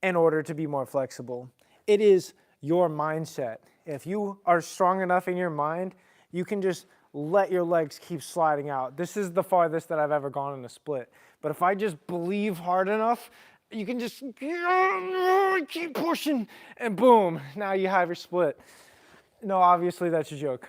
in order to be more flexible. It is your mindset. If you are strong enough in your mind, you can just let your legs keep sliding out. This is the farthest that I've ever gone in a split. But if I just believe hard enough, you can just keep pushing and boom, now you have your split. No, obviously that's a joke.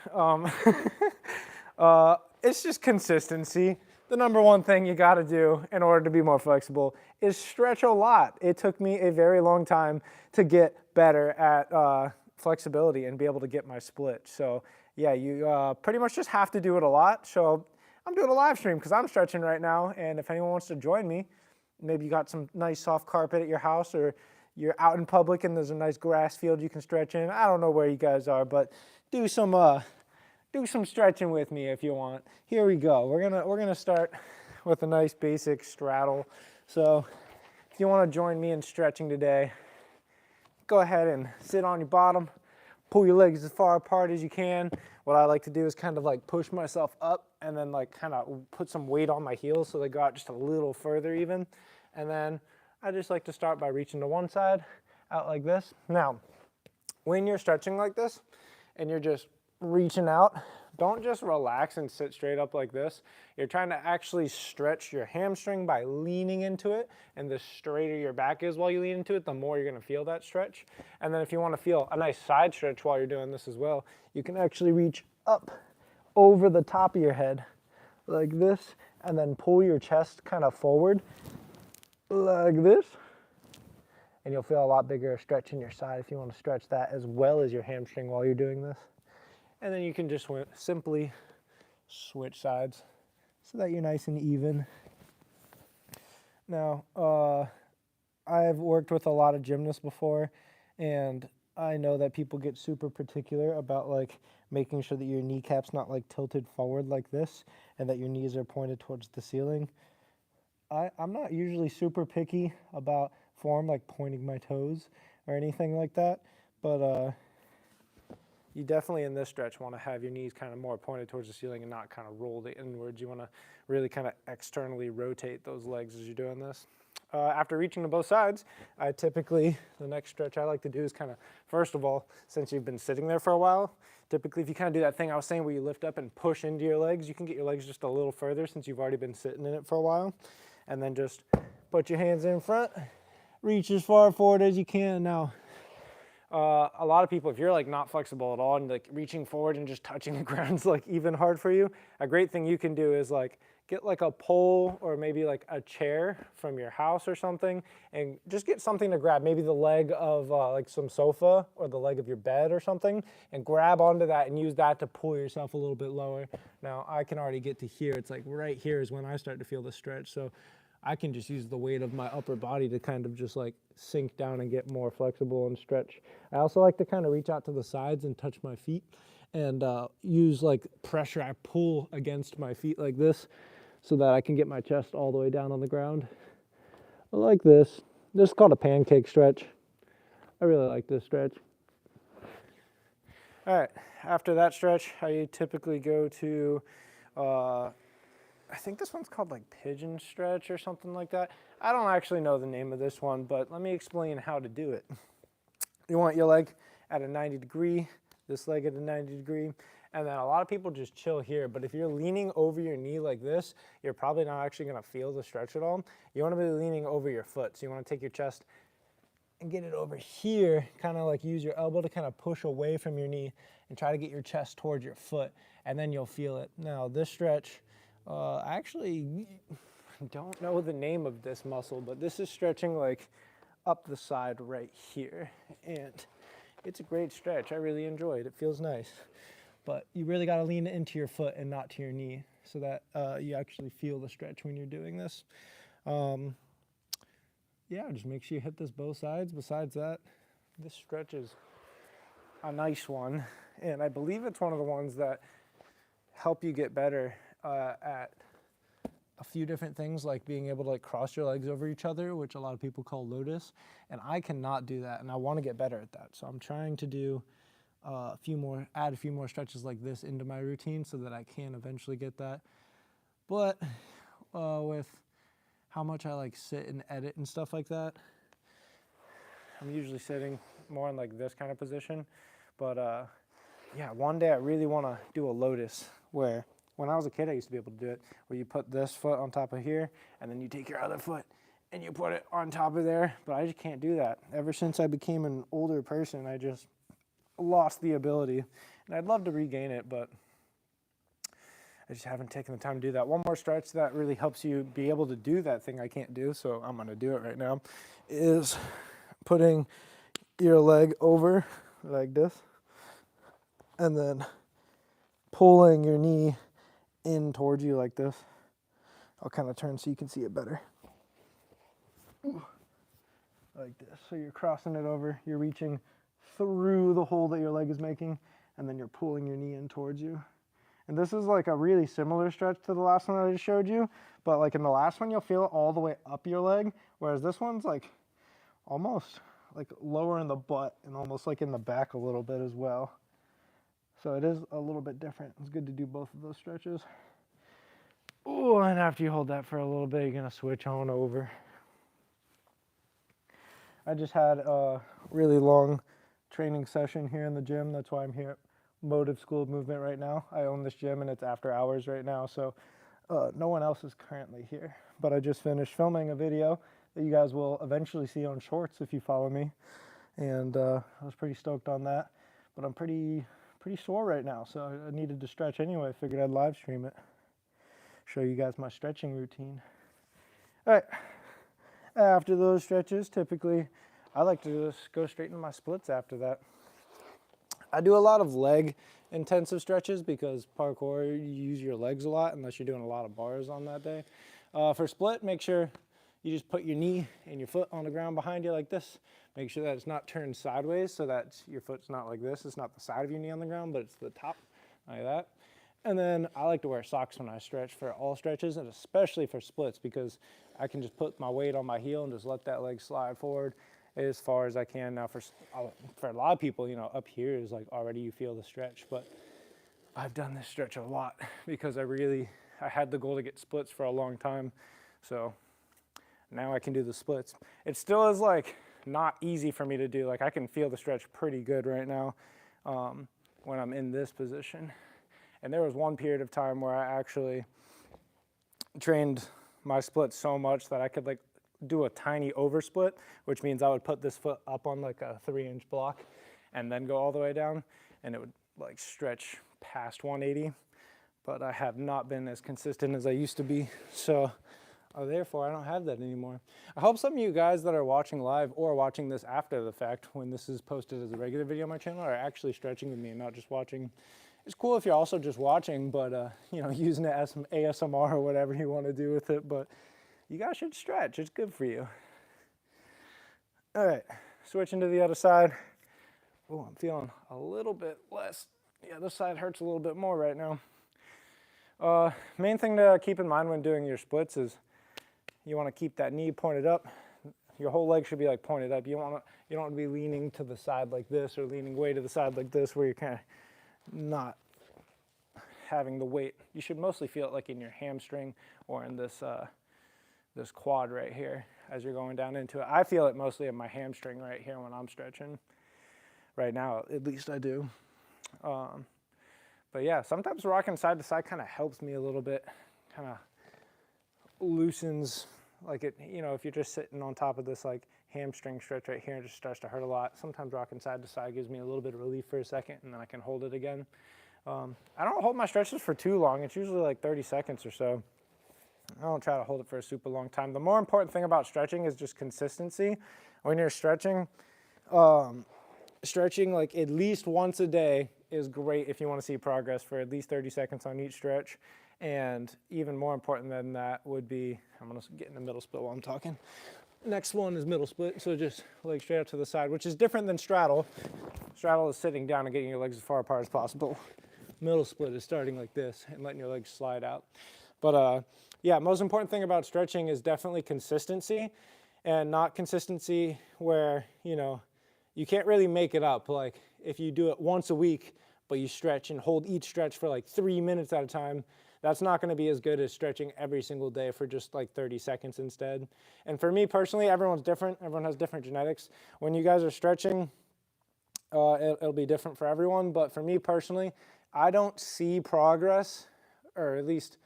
It's just consistency. The number one thing you got to do in order to be more flexible is stretch a lot. It took me a very long time to get better at flexibility and be able to get my split. So yeah, you pretty much just have to do it a lot. So I'm doing a live stream because I'm stretching right now, and if anyone wants to join me, maybe you got some nice soft carpet at your house, or you're out in public and there's a nice grass field you can stretch in. I don't know where you guys are, but do some stretching with me if you want. Here we go. We're gonna start with a nice basic straddle. So if you want to join me in stretching today, go ahead and sit on your bottom, pull your legs as far apart as you can. What I like to do is kind of like push myself up and then like kind of put some weight on my heels so they go out just a little further even. And then I just like to start by reaching to one side, out like this. Now, when you're stretching like this and you're just reaching out, don't just relax and sit straight up like this. You're trying to actually stretch your hamstring by leaning into it, and the straighter your back is while you lean into it, the more you're gonna feel that stretch. And then if you wanna feel a nice side stretch while you're doing this as well, you can actually reach up over the top of your head like this, and then pull your chest kind of forward like this. And you'll feel a lot bigger stretch in your side if you wanna stretch that as well as your hamstring while you're doing this. And then you can just simply switch sides so that you're nice and even. Now, I've worked with a lot of gymnasts before, and I know that people get super particular about like making sure that your kneecap's not like tilted forward like this and that your knees are pointed towards the ceiling. I'm not usually super picky about form, like pointing my toes or anything like that, but you definitely in this stretch want to have your knees kind of more pointed towards the ceiling and not kind of rolled inwards. You want to really kind of externally rotate those legs as you're doing this. After reaching to both sides, the next stretch I like to do is kind of, first of all, since you've been sitting there for a while, typically if you kind of do that thing I was saying where you lift up and push into your legs, you can get your legs just a little further since you've already been sitting in it for a while. And then just put your hands in front, reach as far forward as you can. Now, a lot of people, if you're like not flexible at all and like reaching forward and just touching the ground's like even hard for you, a great thing you can do is like get like a pole or maybe like a chair from your house or something, and just get something to grab, maybe the leg of like some sofa or the leg of your bed or something, and grab onto that and use that to pull yourself a little bit lower. Now I can already get to here. It's like right here is when I start to feel the stretch. So I can just use the weight of my upper body to kind of just like sink down and get more flexible and stretch. I also like to kind of reach out to the sides and touch my feet and use like pressure. I pull against my feet like this so that I can get my chest all the way down on the ground. I like this. This is called a pancake stretch. I really like this stretch. All right, after that stretch, I typically go to I think this one's called like Pigeon stretch or something like that. I don't actually know the name of this one, but let me explain how to do it. You want your leg at a 90 degree, this leg at a 90 degree, and then a lot of people just chill here, but if you're leaning over your knee like this, you're probably not actually gonna feel the stretch at all. You wanna be leaning over your foot, so you wanna take your chest and get it over here, kind of like use your elbow to kind of push away from your knee and try to get your chest towards your foot, and then you'll feel it. Now this stretch, I actually don't know the name of this muscle, but this is stretching like up the side right here, and it's a great stretch. I really enjoy it. It feels nice, but you really got to lean into your foot and not to your knee so that you actually feel the stretch when you're doing this. Yeah, just make sure you hit this both sides. Besides that, this stretch is a nice one, and I believe it's one of the ones that help you get better at a few different things, like being able to like cross your legs over each other, which a lot of people call lotus, and I cannot do that, and I want to get better at that. So I'm trying to do add a few more stretches like this into my routine so that I can eventually get that. But with how much I like sit and edit and stuff like that, I'm usually sitting more in like this kind of position. But yeah, one day I really want to do a lotus where when I was a kid, I used to be able to do it, where you put this foot on top of here and then you take your other foot and you put it on top of there. But I just can't do that. Ever since I became an older person, I just lost the ability. And I'd love to regain it, but I just haven't taken the time to do that. One more stretch that really helps you be able to do that thing I can't do, so I'm gonna do it right now, is putting your leg over like this and then pulling your knee in towards you like this. I'll kind of turn so you can see it better. Like this. So you're crossing it over, you're reaching through the hole that your leg is making, and then you're pulling your knee in towards you. And this is like a really similar stretch to the last one that I just showed you, but like in the last one, you'll feel it all the way up your leg, whereas this one's like almost like lower in the butt and almost like in the back a little bit as well. So it is a little bit different. It's good to do both of those stretches. Oh, and after you hold that for a little bit, you're gonna switch on over. I just had a really long training session here in the gym. That's why I'm here at Motive School of Movement right now. I own this gym and it's after hours right now, so no one else is currently here. But I just finished filming a video that you guys will eventually see on Shorts if you follow me. And I was pretty stoked on that. But I'm pretty sore right now, so I needed to stretch anyway. I figured I'd live stream it. Show you guys my stretching routine. All right. After those stretches, typically I like to just go straight into my splits after that. I do a lot of leg intensive stretches because parkour, you use your legs a lot unless you're doing a lot of bars on that day. For split, make sure you just put your knee and your foot on the ground behind you like this. Make sure that it's not turned sideways so that your foot's not like this. It's not the side of your knee on the ground, but it's the top, like that. And then I like to wear socks when I stretch for all stretches, and especially for splits, because I can just put my weight on my heel and just let that leg slide forward as far as I can. Now for a lot of people, you know, up here is like already you feel the stretch, but I've done this stretch a lot because I had the goal to get splits for a long time. So now I can do the splits. It still is like not easy for me to do. Like I can feel the stretch pretty good right now when I'm in this position. And there was one period of time where I actually trained my splits so much that I could like do a tiny over split, which means I would put this foot up on like a 3-inch block and then go all the way down, and it would like stretch past 180. But I have not been as consistent as I used to be, so therefore I don't have that anymore. I hope some of you guys that are watching live or watching this after the fact when this is posted as a regular video on my channel are actually stretching with me and not just watching. It's cool if you're also just watching, but you know, using it as some ASMR or whatever you want to do with it, but you guys should stretch. It's good for you. All right, switching to the other side. Oh, I'm feeling a little bit less. The other side hurts a little bit more right now. Main thing to keep in mind when doing your splits is you want to keep that knee pointed up. Your whole leg should be like pointed up. You don't want to be leaning to the side like this or leaning way to the side like this where you're kind of not having the weight. You should mostly feel it like in your hamstring or in this this quad right here as you're going down into it. I feel it mostly in my hamstring right here when I'm stretching. Right now, at least I do. But yeah, sometimes rocking side to side kind of helps me a little bit, kind of loosens, like it, you know, if you're just sitting on top of this like hamstring stretch right here, it just starts to hurt a lot. Sometimes rocking side to side gives me a little bit of relief for a second and then I can hold it again. I don't hold my stretches for too long. It's usually like 30 seconds or so. I don't try to hold it for a super long time. The more important thing about stretching is just consistency. When you're stretching, stretching like at least once a day is great if you want to see progress for at least 30 seconds on each stretch. And even more important than that would be, I'm going to get in the middle split while I'm talking. Next one is middle split, so just leg straight out to the side, which is different than straddle. Straddle is sitting down and getting your legs as far apart as possible. Middle split is starting like this and letting your legs slide out. But yeah, most important thing about stretching is definitely consistency, and not consistency where, you know, you can't really make it up. Like if you do it once a week, but you stretch and hold each stretch for like 3 minutes at a time, that's not going to be as good as stretching every single day for just like 30 seconds instead. And for me personally, everyone's different. Everyone has different genetics. When you guys are stretching, it'll be different for everyone. But for me personally, I don't see progress, or at least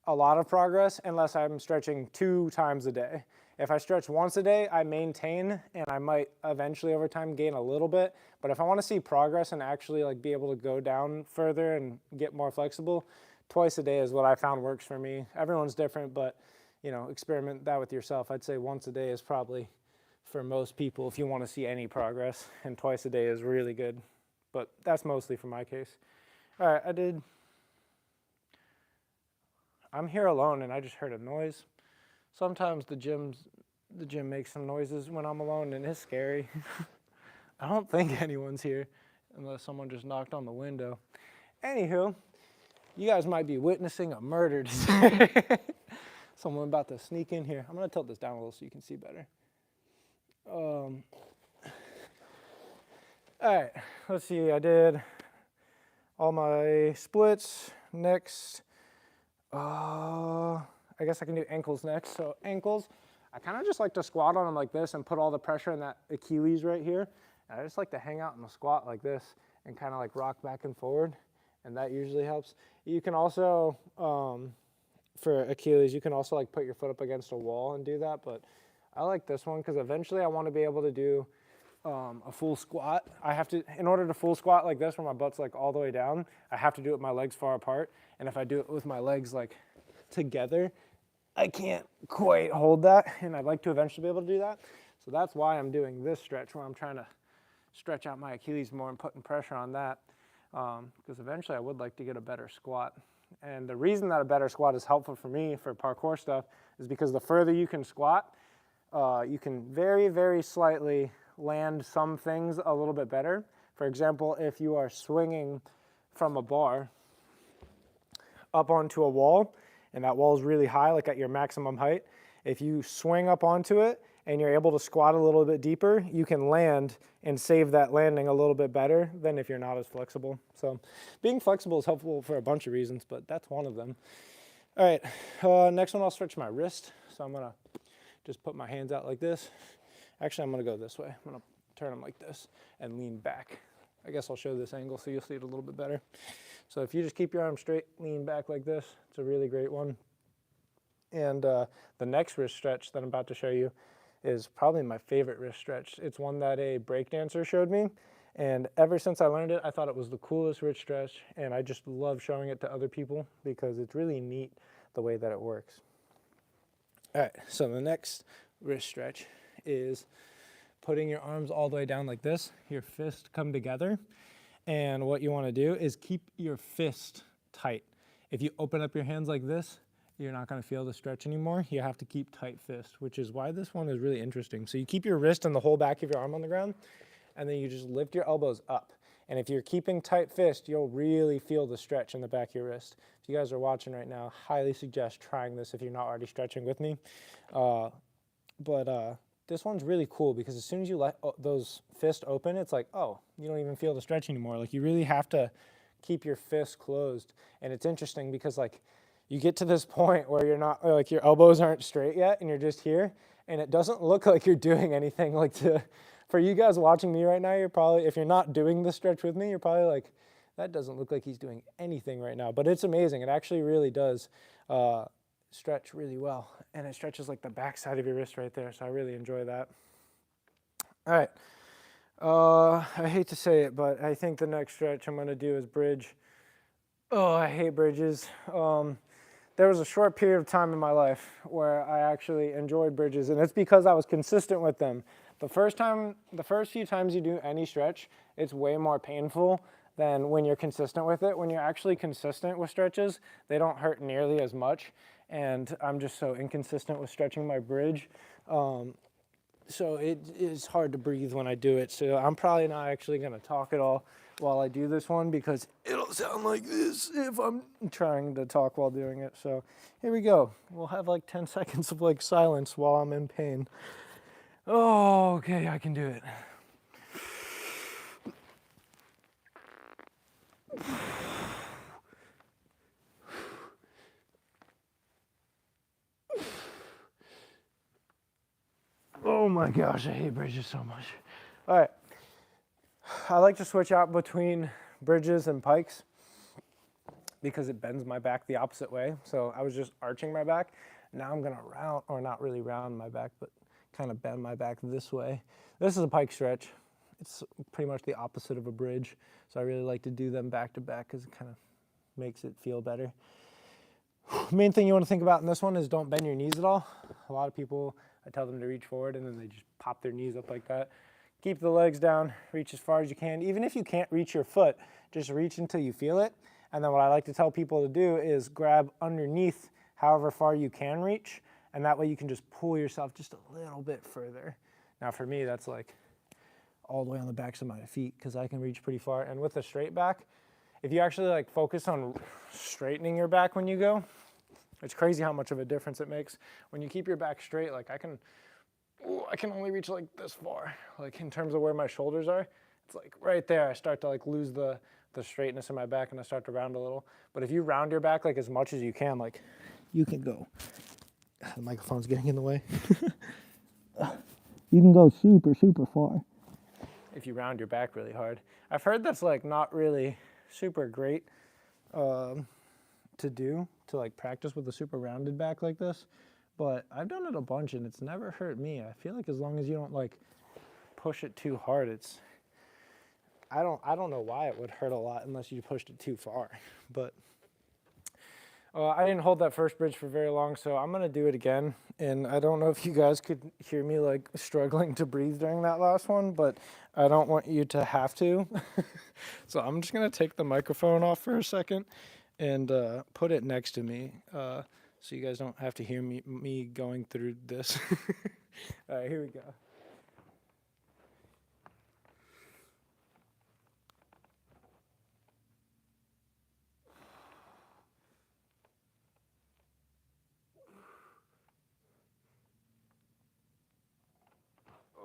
a lot of progress, unless I'm stretching 2 times a day. If I stretch once a day, I maintain, and I might eventually over time gain a little bit. But if I want to see progress and actually like be able to go down further and get more flexible, twice a day is what I found works for me. Everyone's different, but you know, experiment that with yourself. I'd say once a day is probably for most people if you want to see any progress, and twice a day is really good. But that's mostly for my case. All right, I'm here alone and I just heard a noise. Sometimes the gym makes some noises when I'm alone, and it's scary. I don't think anyone's here unless someone just knocked on the window. Anywho, you guys might be witnessing a murder today. Someone about to sneak in here. I'm gonna tilt this down a little so you can see better. All right, let's see. I did all my splits. Next, I guess I can do ankles next. So ankles, I kind of just like to squat on them like this and put all the pressure in that Achilles right here. And I just like to hang out in a squat like this and kind of like rock back and forward. And that usually helps. You can also, for Achilles, you can also like put your foot up against a wall and do that. But I like this one because eventually I want to be able to do a full squat. I have to, in order to full squat like this where my butt's like all the way down, I have to do it with my legs far apart. And if I do it with my legs like together, I can't quite hold that, and I'd like to eventually be able to do that. So that's why I'm doing this stretch, where I'm trying to stretch out my Achilles more and putting pressure on that, because eventually I would like to get a better squat. And the reason that a better squat is helpful for me for parkour stuff is because the further you can squat, you can very, very slightly land some things a little bit better. For example, if you are swinging from a bar up onto a wall, and that wall is really high, like at your maximum height, if you swing up onto it and you're able to squat a little bit deeper, you can land and save that landing a little bit better than if you're not as flexible. So being flexible is helpful for a bunch of reasons, but that's one of them. All right, next one, I'll stretch my wrist. So I'm gonna just put my hands out like this. Actually, I'm gonna go this way. I'm gonna turn them like this and lean back. I guess I'll show this angle so you'll see it a little bit better. So if you just keep your arms straight, lean back like this, it's a really great one. And the next wrist stretch that I'm about to show you is probably my favorite wrist stretch. It's one that a breakdancer showed me. And ever since I learned it, I thought it was the coolest wrist stretch. And I just love showing it to other people because it's really neat the way that it works. All right, so the next wrist stretch is putting your arms all the way down like this, your fists come together. And what you want to do is keep your fist tight. If you open up your hands like this, you're not going to feel the stretch anymore. You have to keep tight fist, which is why this one is really interesting. So you keep your wrist and the whole back of your arm on the ground, and then you just lift your elbows up. And if you're keeping tight fist, you'll really feel the stretch in the back of your wrist. If you guys are watching right now, highly suggest trying this if you're not already stretching with me. This one's really cool because as soon as you let those fists open, it's like, oh, you don't even feel the stretch anymore. Like you really have to keep your fists closed. And it's interesting because like you get to this point where you're not, like your elbows aren't straight yet and you're just here and it doesn't look like you're doing anything. Like for you guys watching me right now, you're probably, if you're not doing the stretch with me, you're probably like, that doesn't look like he's doing anything right now. But it's amazing. It actually really does stretch really well, and it stretches like the back side of your wrist right there, so I really enjoy that. All right, I hate to say it, but I think the next stretch I'm going to do is bridge. Oh, I hate bridges. There was a short period of time in my life where I actually enjoyed bridges, and it's because I was consistent with them. The first few times you do any stretch, it's way more painful than when you're consistent with it. When you're actually consistent with stretches, they don't hurt nearly as much. And I'm just so inconsistent with stretching my bridge. So it is hard to breathe when I do it. So I'm probably not actually gonna talk at all while I do this one because it'll sound like this if I'm trying to talk while doing it. So here we go. We'll have like 10 seconds of like silence while I'm in pain. Oh, okay, I can do it. my gosh, I hate bridges so much. All right. I like to switch out between bridges and pikes because it bends my back the opposite way. So I was just arching my back. Now I'm gonna round, or not really round my back, but kind of bend my back this way. This is a pike stretch. It's pretty much the opposite of a bridge. So I really like to do them back to back because it kind of makes it feel better. Main thing you want to think about in this one is don't bend your knees at all. A lot of people, I tell them to reach forward and then they just pop their knees up like that. Keep the legs down, reach as far as you can. Even if you can't reach your foot, just reach until you feel it. And then what I like to tell people to do is grab underneath however far you can reach, and that way you can just pull yourself just a little bit further. Now for me, that's like all the way on the backs of my feet because I can reach pretty far. And with a straight back, if you actually like focus on straightening your back when you go, it's crazy how much of a difference it makes. When you keep your back straight, like I can only reach like this far. Like in terms of where my shoulders are, it's like right there. I start to like lose the straightness in my back and I start to round a little. But if you round your back like as much as you can, like you can go. The microphone's getting in the way. You can go super, super far if you round your back really hard. I've heard that's like not really super great to do, to like practice with a super rounded back like this, but I've done it a bunch and it's never hurt me. I feel like as long as you don't like push it too hard, I don't know why it would hurt a lot unless you pushed it too far. But I didn't hold that first bridge for very long, so I'm gonna do it again. And I don't know if you guys could hear me like struggling to breathe during that last one, but I don't want you to have to. So I'm just gonna take the microphone off for a second and put it next to me so you guys don't have to hear me going through this. All right, here we go.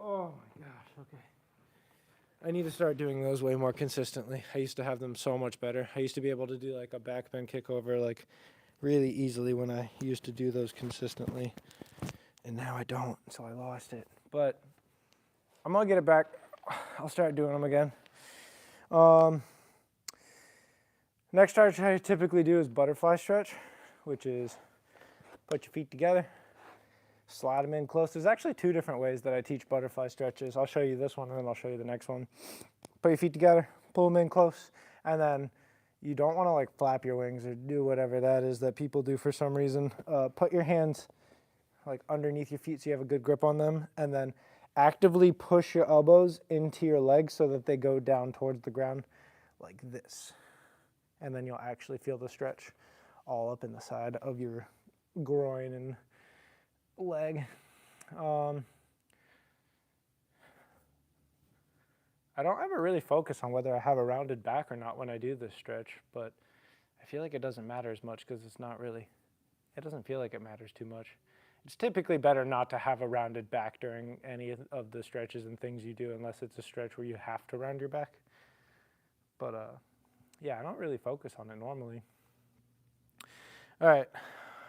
Oh my gosh, okay. I need to start doing those way more consistently. I used to have them so much better. I used to be able to do like a back bend kick over like really easily when I used to do those consistently. And now I don't, so I lost it. But I'm gonna get it back. I'll start doing them again. Next stretch I typically do is butterfly stretch, which is put your feet together, slide them in close. There's actually two different ways that I teach butterfly stretches. I'll show you this one and then I'll show you the next one. Put your feet together, pull them in close, and then you don't want to like flap your wings or do whatever that is that people do for some reason. Put your hands like underneath your feet so you have a good grip on them, and then actively push your elbows into your legs so that they go down towards the ground like this. And then you'll actually feel the stretch all up in the side of your groin and leg. I don't ever really focus on whether I have a rounded back or not when I do this stretch, but I feel like it doesn't matter as much because it's not really, it doesn't feel like it matters too much. It's typically better not to have a rounded back during any of the stretches and things you do unless it's a stretch where you have to round your back. But yeah, I don't really focus on it normally. All right.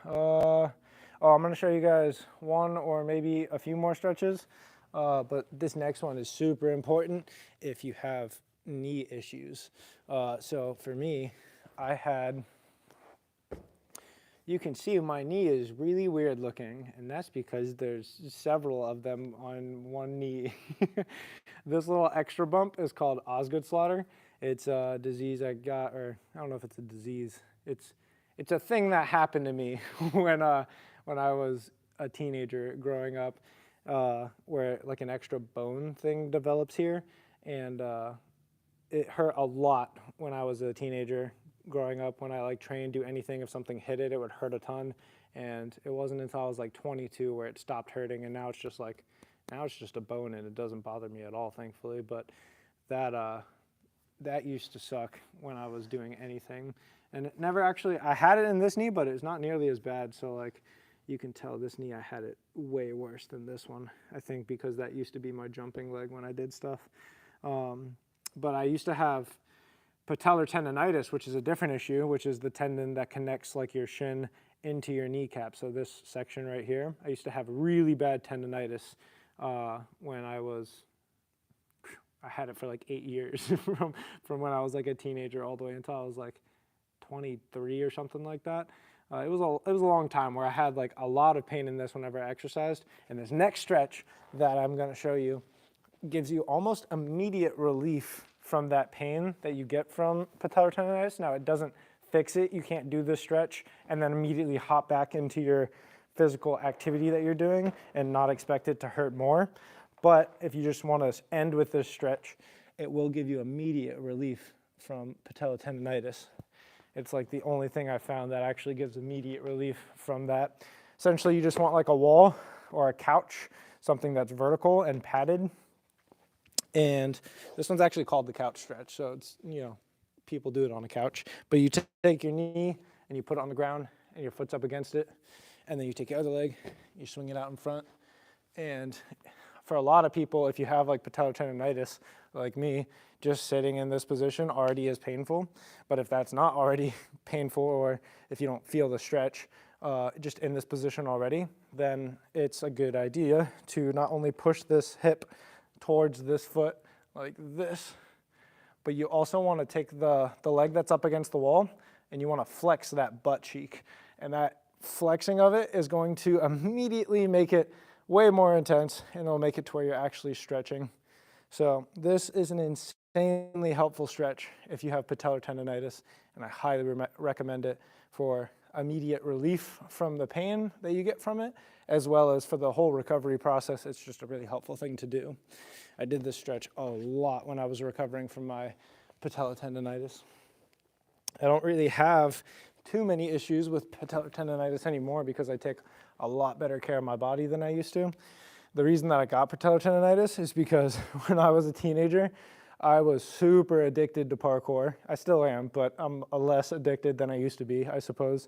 I'm going to show you guys one or maybe a few more stretches, but this next one is super important if you have knee issues. So for me, you can see my knee is really weird looking, and that's because there's several of them on one knee. This little extra bump is called Osgood-Slaughter. It's a disease I got, or I don't know if it's a disease. It's a thing that happened to me when I was a teenager growing up, where like an extra bone thing develops here, and it hurt a lot when I was a teenager growing up. When I like trained, do anything, if something hit it, it would hurt a ton. And it wasn't until I was like 22 where it stopped hurting, and now it's just a bone and it doesn't bother me at all, thankfully. But that used to suck when I was doing anything. And it never actually, I had it in this knee, but it's not nearly as bad. So like you can tell this knee, I had it way worse than this one, I think, because that used to be my jumping leg when I did stuff. But I used to have patellar tendonitis, which is a different issue, which is the tendon that connects like your shin into your kneecap. So this section right here, I used to have really bad tendonitis when I had it for like 8 years from when I was like a teenager all the way until I was like 23 or something like that. It was a long time where I had like a lot of pain in this whenever I exercised. And this next stretch that I'm going to show you gives you almost immediate relief from that pain that you get from patellar tendonitis. Now, it doesn't fix it. You can't do this stretch and then immediately hop back into your physical activity that you're doing and not expect it to hurt more. But if you just want to end with this stretch, it will give you immediate relief from patellar tendonitis. It's like the only thing I found that actually gives immediate relief from that. Essentially, you just want like a wall or a couch, something that's vertical and padded. And this one's actually called the couch stretch. So it's, you know, people do it on a couch. But you take your knee and you put it on the ground and your foot's up against it. And then you take your other leg, you swing it out in front. And for a lot of people, if you have like patellar tendonitis, like me, just sitting in this position already is painful. But if that's not already painful, or if you don't feel the stretch just in this position already, then it's a good idea to not only push this hip towards this foot like this, but you also want to take the leg that's up against the wall and you want to flex that butt cheek. And that flexing of it is going to immediately make it way more intense, and it'll make it to where you're actually stretching. So this is an insanely helpful stretch if you have patellar tendonitis, and I highly recommend it for immediate relief from the pain that you get from it, as well as for the whole recovery process. It's just a really helpful thing to do. I did this stretch a lot when I was recovering from my patellar tendonitis. I don't really have too many issues with patellar tendonitis anymore because I take a lot better care of my body than I used to. The reason that I got patellar tendonitis is because when I was a teenager, I was super addicted to parkour. I still am, but I'm less addicted than I used to be, I suppose,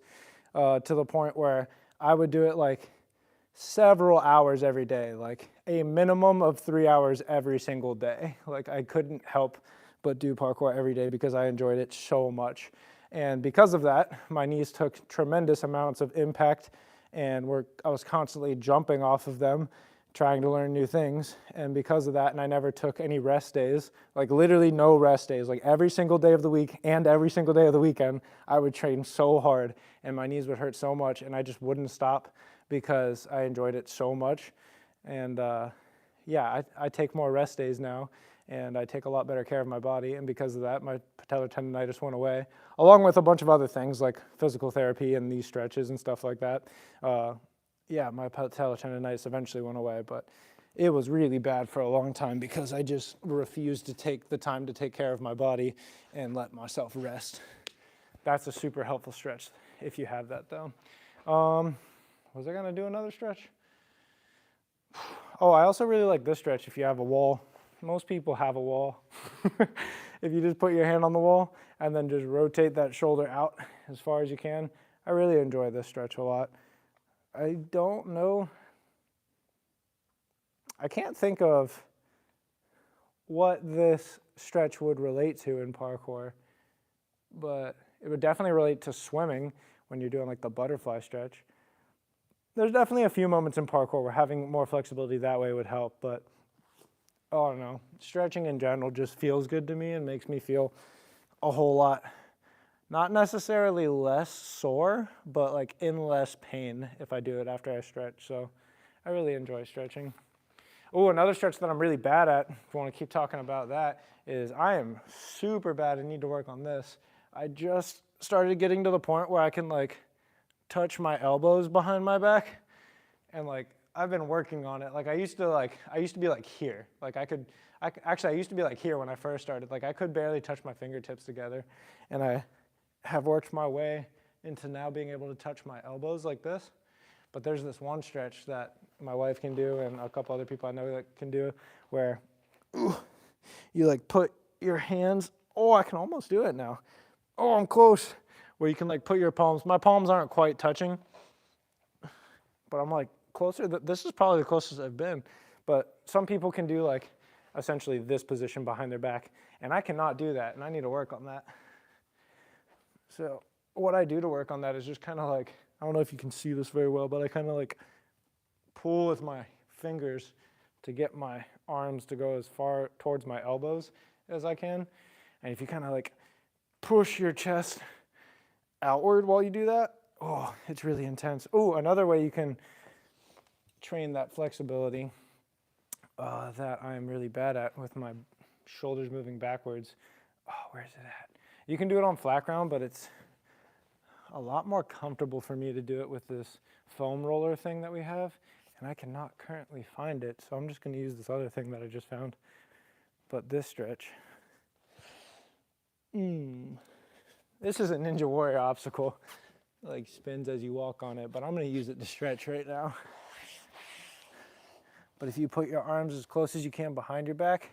to the point where I would do it like several hours every day, like a minimum of 3 hours every single day. Like I couldn't help but do parkour every day because I enjoyed it so much. And because of that, my knees took tremendous amounts of impact, and I was constantly jumping off of them, trying to learn new things. And because of that, and I never took any rest days, like literally no rest days, like every single day of the week and every single day of the weekend, I would train so hard and my knees would hurt so much, and I just wouldn't stop because I enjoyed it so much. And yeah, I take more rest days now, and I take a lot better care of my body, and because of that, my patellar tendonitis went away, along with a bunch of other things like physical therapy and these stretches and stuff like that. Yeah, my patellar tendonitis eventually went away, but it was really bad for a long time because I just refused to take the time to take care of my body and let myself rest. That's a super helpful stretch if you have that though. Was I gonna do another stretch? Oh, I also really like this stretch if you have a wall. Most people have a wall. If you just put your hand on the wall and then just rotate that shoulder out as far as you can. I really enjoy this stretch a lot. I don't know. I can't think of what this stretch would relate to in parkour, but it would definitely relate to swimming when you're doing like the butterfly stretch. There's definitely a few moments in parkour where having more flexibility that way would help, but I don't know. Stretching in general just feels good to me and makes me feel a whole lot, not necessarily less sore, but like in less pain if I do it after I stretch. So I really enjoy stretching. Oh, another stretch that I'm really bad at, if you want to keep talking about that, is I am super bad and need to work on this. I just started getting to the point where I can like touch my elbows behind my back, and like I've been working on it. Like I used to be like here. Like I used to be like here when I first started. Like I could barely touch my fingertips together, and I have worked my way into now being able to touch my elbows like this. But there's this one stretch that my wife can do and a couple other people I know that can do where you like put your hands, oh, I can almost do it now. Oh, I'm close. Where you can like put your palms, my palms aren't quite touching, but I'm like closer. This is probably the closest I've been. But some people can do like essentially this position behind their back, and I cannot do that, and I need to work on that. So what I do to work on that is just kind of like, I don't know if you can see this very well, but I kind of like pull with my fingers to get my arms to go as far towards my elbows as I can. And if you kind of like push your chest outward while you do that, oh, it's really intense. Oh, another way you can train that flexibility that I'm really bad at with my shoulders moving backwards. Oh, where's it at? You can do it on flat ground, but it's a lot more comfortable for me to do it with this foam roller thing that we have, and I cannot currently find it, so I'm just going to use this other thing that I just found. But this stretch, this is a Ninja Warrior obstacle. It like spins as you walk on it, but I'm going to use it to stretch right now. But if you put your arms as close as you can behind your back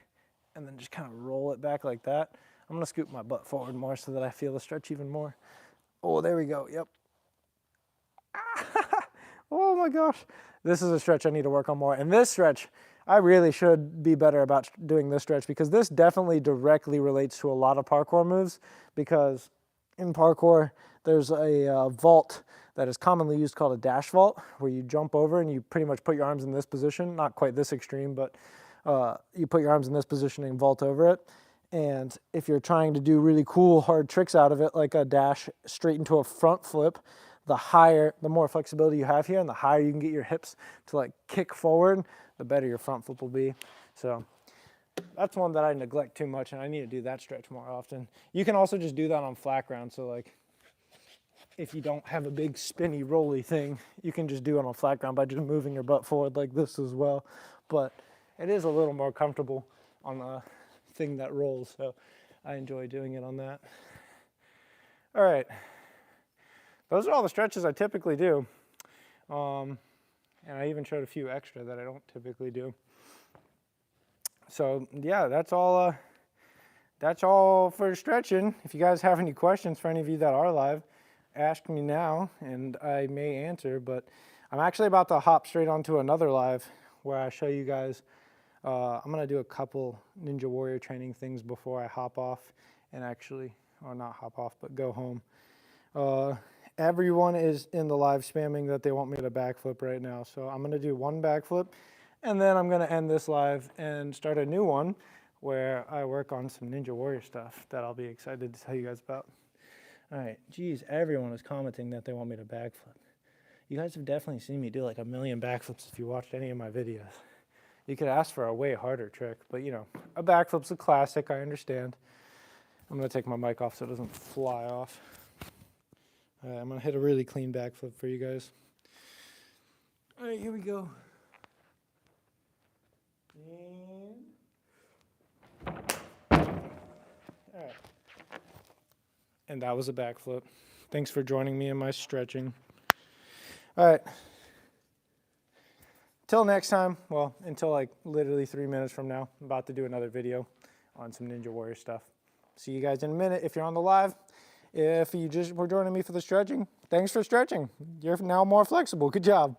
and then just kind of roll it back like that, I'm going to scoop my butt forward more so that I feel the stretch even more. Oh, there we go. Yep. Oh my gosh. This is a stretch I need to work on more. And this stretch, I really should be better about doing this stretch, because this definitely directly relates to a lot of parkour moves, because in parkour, there's a vault that is commonly used called a dash vault, where you jump over and you pretty much put your arms in this position, not quite this extreme, but you put your arms in this position and vault over it. And if you're trying to do really cool, hard tricks out of it, like a dash straight into a front flip, the more flexibility you have here, and the higher you can get your hips to like kick forward, the better your front flip will be. So that's one that I neglect too much, and I need to do that stretch more often. You can also just do that on flat ground. So like, if you don't have a big spinny rolly thing, you can just do it on flat ground by just moving your butt forward like this as well. But it is a little more comfortable on a thing that rolls, so I enjoy doing it on that. All right, those are all the stretches I typically do. And I even showed a few extra that I don't typically do. So yeah, that's all for stretching. If you guys have any questions, for any of you that are live, ask me now and I may answer. But I'm actually about to hop straight onto another live where I show you guys. I'm gonna do a couple Ninja Warrior training things before I hop off and actually, or not hop off, but go home. Everyone is in the live spamming that they want me to backflip right now. So I'm gonna do one backflip, and then I'm gonna end this live and start a new one where I work on some Ninja Warrior stuff that I'll be excited to tell you guys about. All right, geez, everyone is commenting that they want me to backflip. You guys have definitely seen me do like a million backflips if you watched any of my videos. You could ask for a way harder trick, but you know, a backflip's a classic, I understand. I'm gonna take my mic off so it doesn't fly off. All right, I'm gonna hit a really clean backflip for you guys. All right, here we go. All right. And that was a backflip. Thanks for joining me in my stretching. All right. Till next time, well, until like literally 3 minutes from now, I'm about to do another video on some Ninja Warrior stuff. See you guys in a minute if you're on the live. If you just were joining me for the stretching, thanks for stretching. You're now more flexible. Good job.